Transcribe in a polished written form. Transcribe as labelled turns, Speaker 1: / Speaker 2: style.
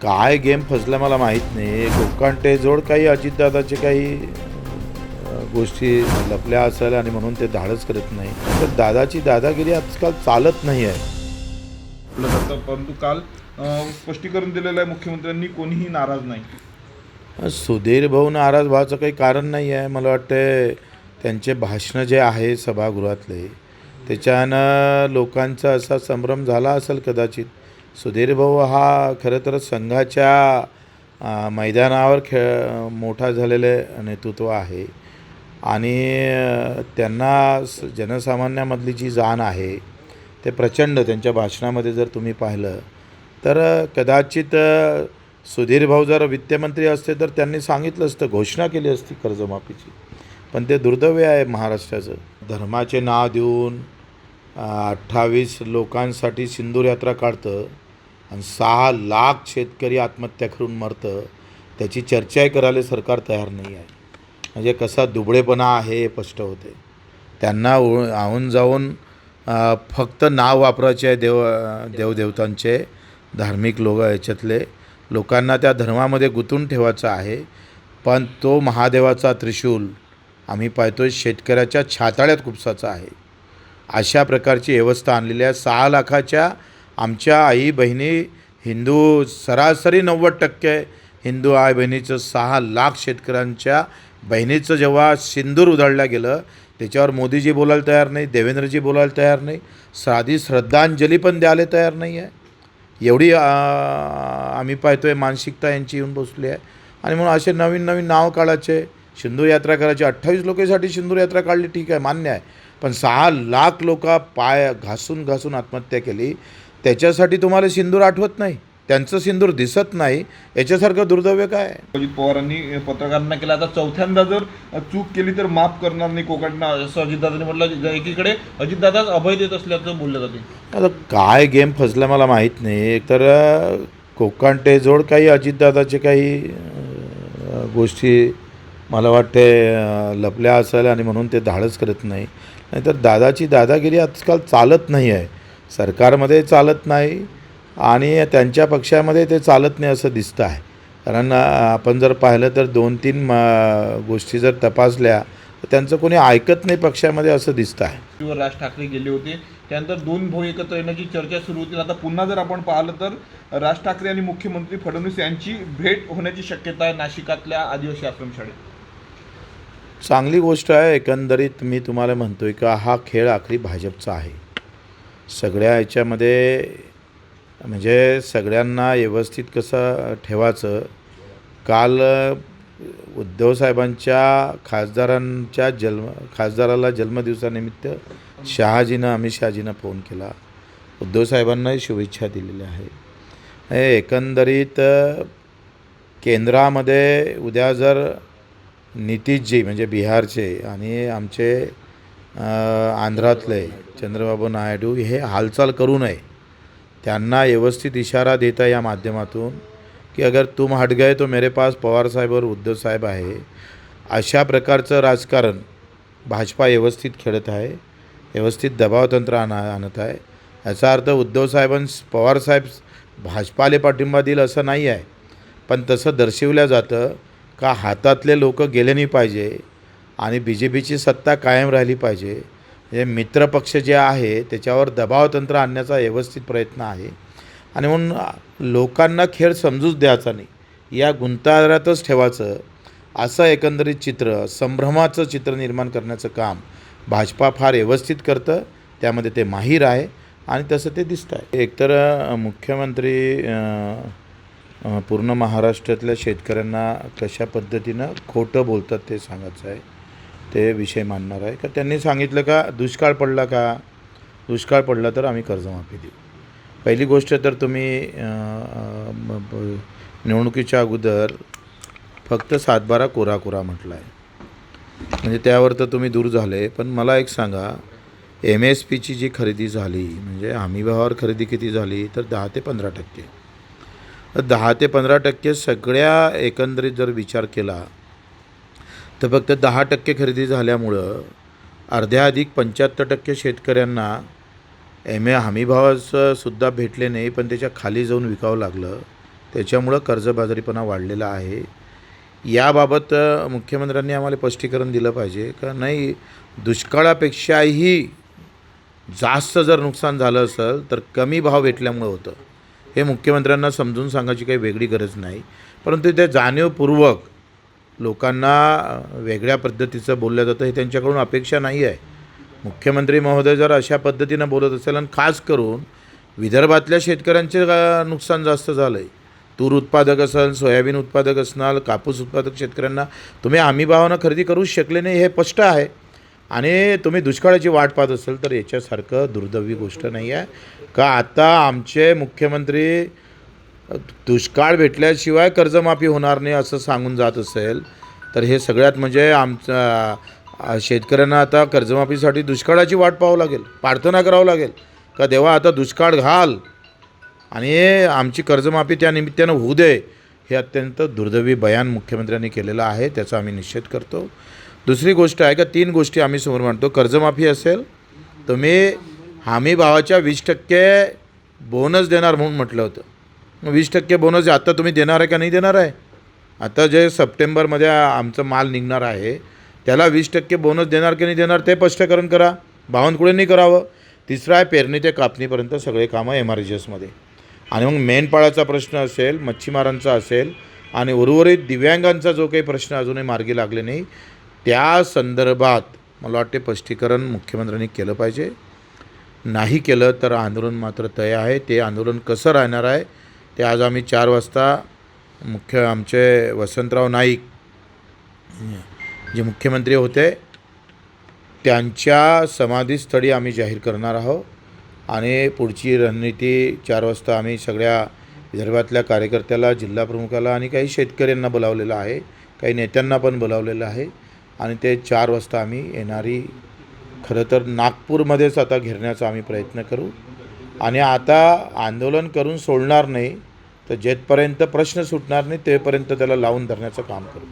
Speaker 1: काय गेम फसला मला माहीत नाही. कोकांटे जोड काही अजितदादाचे काही गोष्टी लपल्या असेल आणि म्हणून ते धाडस करत नाही. तर दादाची दादागिरी आजकाल चालत नाही आहे.
Speaker 2: आपलं जातं, परंतु काल स्पष्टीकरण दिलेलं आहे मुख्यमंत्र्यांनी, कोणीही नाराज नाही.
Speaker 1: सुधीर भाऊ नाराज व्हायचं काही कारण नाही आहे. मला वाटतं त्यांचे भाषणं जे आहे सभागृहातले त्याच्यानं लोकांचा असा संभ्रम झाला असेल कदाचित. सुधीर भाऊ हा खरं तर संघाच्या मैदानावर मोठा झालेले नेतृत्व आहे आणि त्यांना जनसामान्यामधली जी जाण आहे ते प्रचंड त्यांच्या भाषणामध्ये जर तुम्ही पाहिलं तर कदाचित सुधीर भाऊ जर वित्तमंत्री असते तर त्यांनी सांगितलं असतं, घोषणा केली असती कर्जमाफीची. पण ते दुर्दैव आहे महाराष्ट्राचं. धर्माचे नाव देऊन 28 लोकांसाठी सिंदूर यात्रा काढतं आणि 6 लाख शेतकरी आत्महत्या करून मरतं, त्याची चर्चाही करायला सरकार तयार नाही आहे. म्हणजे कसा दुबळेपणा आहे हे स्पष्ट होते. त्यांना आहून जाऊन फक्त नाव वापरायचे आहे देवदेवतांचे, धार्मिक याच्यातले लोकांना त्या धर्मामध्ये गुंतून ठेवायचं आहे. पण तो महादेवाचा त्रिशूल आम्ही पाहतोय शेतकऱ्याच्या छाताळ्यात खुपसाचा आहे. अशा प्रकारची व्यवस्था आणलेली आहे. 6 लाखाच्या आमच्या आई बहिणी हिंदू, सरासरी 90% हिंदू आई बहिणीचं 6 लाख शेतकऱ्यांच्या बहिणीचं जेव्हा सिंदूर उधळलं गेलं त्याच्यावर मोदीजी बोलायला तयार नाही, देवेंद्रजी बोलायला तयार नाही, साधी श्रद्धांजली पण द्यायला तयार नाही आहे. एवढी आम्ही पाहतोय मानसिकता यांची येऊन बसली आहे. आणि म्हणून असे नवीन नवीन नाव काढायचे, सिंदूर यात्रा करायची. 28 लोकांसाठी सिंदूर यात्रा काढली, ठीक आहे, मान्य आहे. पण 6 लाख लोक पाय घासून घासून आत्महत्या केली, त्याच्यासाठी तुम्हाला सिंदूर आठवत नाही, त्यांचं सिंदूर दिसत नाही. याच्यासारखं दुर्दैव काय आहे?
Speaker 2: अजित पवारांनी पत्रकारांना केला, आता चौथ्यांदा जर चूक केली तर माफ करणार नाही कोकणना, असं अजितदादांनी म्हटलं. एकीकडे अजितदादाच अभय देत असल्याचं बोललं जाते.
Speaker 1: आता काय गेम फसला मला माहीत नाही. एकतर कोकांटे जोड काही अजितदादाचे काही गोष्टी मला वाटते लपल्या असेल आणि म्हणून ते धाडस करत नाही. नाहीतर दादाची दादागिरी आजकाल चालत नाही आहे. सरकारमध्ये चालत नाही आणि त्यांच्या पक्षामध्ये ते चालत नाही असं दिसतं आहे. कारण आपण जर पाहिलं तर 2-3 गोष्टी जर तपासल्या तर त्यांचं कोणी ऐकत नाही पक्षामध्ये असं दिसतं आहे.
Speaker 2: राज ठाकरे गेले होते, त्यानंतर 2 भाऊ एकत्र येण्याची चर्चा सुरू होती. आता पुन्हा जर आपण पाहिलं तर राज ठाकरे आणि मुख्यमंत्री फडणवीस यांची भेट होण्याची शक्यता आहे नाशिकातल्या आदिवासी आश्रमशाळेत.
Speaker 1: चांगली गोष्ट आहे. एकंदरीत मी तुम्हाला म्हणतोय का हा खेळ आखरी भाजपचा आहे. सगळ्या याच्यामध्ये म्हणजे सगळ्यांना व्यवस्थित कसं ठेवायचं. काल उद्धव साहेबांच्या खासदाराला जन्मदिवसानिमित्त अमित शहाजीनं फोन केला. उद्धव साहेबांनाही शुभेच्छा दिलेल्या आहे. एकंदरीत केंद्रामध्ये उद्या जर नितीशजी म्हणजे बिहारचे आणि आमचे आंध्रातले चंद्रबाबू नायडू हे हालचाल करू नये. त्यांना व्यवस्थित इशारा देता या माध्यमातून की अगर तुम हट गए तो मेरे पास पवार साहेब और उद्धव साहेब आहे. अशा प्रकारचं राजकारण भाजपा व्यवस्थित खेळत आहे, व्यवस्थित दबावतंत्र आणत आहे. याचा अर्थ उद्धव पवार साहेब भाजपाले पाठिंबा देईल असं नाही आहे. पण तसं दर्शवलं जातं का हातातले लोक गेले नाही पाहिजे आणि BJPची सत्ता कायम राहिली पाहिजे. हे मित्रपक्ष जे आहे त्याच्यावर दबावतंत्र आणण्याचा व्यवस्थित प्रयत्न आहे. आणि म्हणून लोकांना खेळ समजूच द्यायचा नाही, या गुंतागुंतीतच ठेवायचं असं एकंदरीत चित्र, संभ्रमाचं चित्र निर्माण करण्याचं काम भाजपा फार व्यवस्थित करतं. त्यामध्ये ते माहीर आहे आणि तसं ते दिसतं आहे. एकतर मुख्यमंत्री पूर्ण महाराष्ट्रातल्या शेतकऱ्यांना कशा पद्धतीनं खोटं बोलतात ते सांगायचं आहे. ते विषय मांडणार आहे का त्यांनी सांगितलं का दुष्काळ पडला तर आम्ही कर्जमाफी देऊ. पहिली गोष्ट तर तुम्ही निवडणुकीच्या अगोदर फक्त 7-12 कोरा म्हटलं आहे, म्हणजे त्यावर तर तुम्ही दूर झाले. पण मला एक सांगा, MSPची जी खरेदी झाली म्हणजे हमीभावावर खरेदी किती झाली तर 10 ते 15%. 10 ते 15% सगळ्या एकंदरीत जर विचार केला तर फक्त 10% खरेदी झाल्यामुळं अर्ध्या अधिक 75% शेतकऱ्यांना हमीभावाचं सुद्धा भेटले नाही, पण त्याच्या खाली जाऊन विकावं लागलं. त्याच्यामुळं कर्जबाजारीपणा वाढलेला आहे. याबाबत मुख्यमंत्र्यांनी आम्हाला स्पष्टीकरण दिलं पाहिजे का नाही, दुष्काळापेक्षाही जास्त जर नुकसान झालं असेल तर कमी भाव भेटल्यामुळं होतं. हे मुख्यमंत्र्यांना समजून सांगायची काही वेगळी गरज नाही. परंतु ते जाणीवपूर्वक लोकांना वेगळ्या पद्धतीचं बोललं जातं, हे त्यांच्याकडून अपेक्षा नाही आहे. मुख्यमंत्री महोदय जर अशा पद्धतीनं बोलत असेल आणि खास करून विदर्भातल्या शेतकऱ्यांचे नुकसान जास्त झालं आहे. तूर उत्पादक असेल, सोयाबीन उत्पादक असणार, कापूस उत्पादक शेतकऱ्यांना तुम्ही हमी भावानं खरेदी करूच शकले नाही, हे स्पष्ट आहे. आणि तुम्ही दुष्काळाची वाट पाहत असेल तर याच्यासारखं दुर्दैवी गोष्ट नाही आहे का आता आमचे मुख्यमंत्री दुष्काळ भेटल्याशिवाय कर्जमाफी होणार नाही असं सांगून जात असेल तर हे सगळ्यात म्हणजे आमचं शेतकऱ्यांना आता कर्जमाफीसाठी दुष्काळाची वाट पाहावं लागेल, प्रार्थना करावं लागेल का देवा आता दुष्काळ घाल आणि आमची कर्जमाफी त्या निमित्तानं होऊ दे. हे अत्यंत दुर्दैवी बयान मुख्यमंत्र्यांनी केलेलं आहे, त्याचा आम्ही निषेध करतो. दुसरी गोष्ट आहे का 3 गोष्टी आम्ही समोर मांडतो. कर्जमाफी असेल, तुम्ही हमी भावाच्या 20% बोनस देणार म्हणून म्हटलं होतं. मग 20% बोनस आता तुम्ही देणार आहे का नाही देणार आहे? आता जे सप्टेंबरमध्ये आमचं माल निघणार आहे त्याला 20% बोनस देणार की नाही देणार ते स्पष्टीकरण करा. बावनकुळेंनी करावं. तिसरं आहे पेरणी ते कापणीपर्यंत सगळे कामं MRGSमध्ये. आणि मग मेंढपाळाचा प्रश्न असेल, मच्छीमारांचा असेल आणि उर्वरित दिव्यांगांचा जो काही प्रश्न अजूनही मार्गी लागले नाही त्या संदर्भात मला वाटते स्पष्टीकरण मुख्यमंत्र्यांनी केलं पाहिजे. नाही केलं तर आंदोलन मात्र तय आहे. ते आंदोलन कसं राहणार आहे ते आज आम्ही 4 वाजता आमचे वसंतराव नाईक जे मुख्यमंत्री होते त्यांच्या समाधीस्थळी आम्ही जाहीर करणार आहोत. आणि पुढची रणनीती 4 वाजता आम्ही सगळ्या विदर्भातल्या कार्यकर्त्याला, जिल्हाप्रमुखाला आणि काही शेतकऱ्यांना बोलावलेलं आहे, काही नेत्यांना पण बोलावलेलं आहे. आणि ते 4 वाजता आम्ही येणारी खरं तर नागपूरमध्येच आता घेरण्याचा आम्ही प्रयत्न करू. आणि आता आंदोलन करून सोडणार नाही तर जेथपर्यंत प्रश्न सुटणार नाही तेपर्यंत त्याला लावून धरण्याचं काम करू.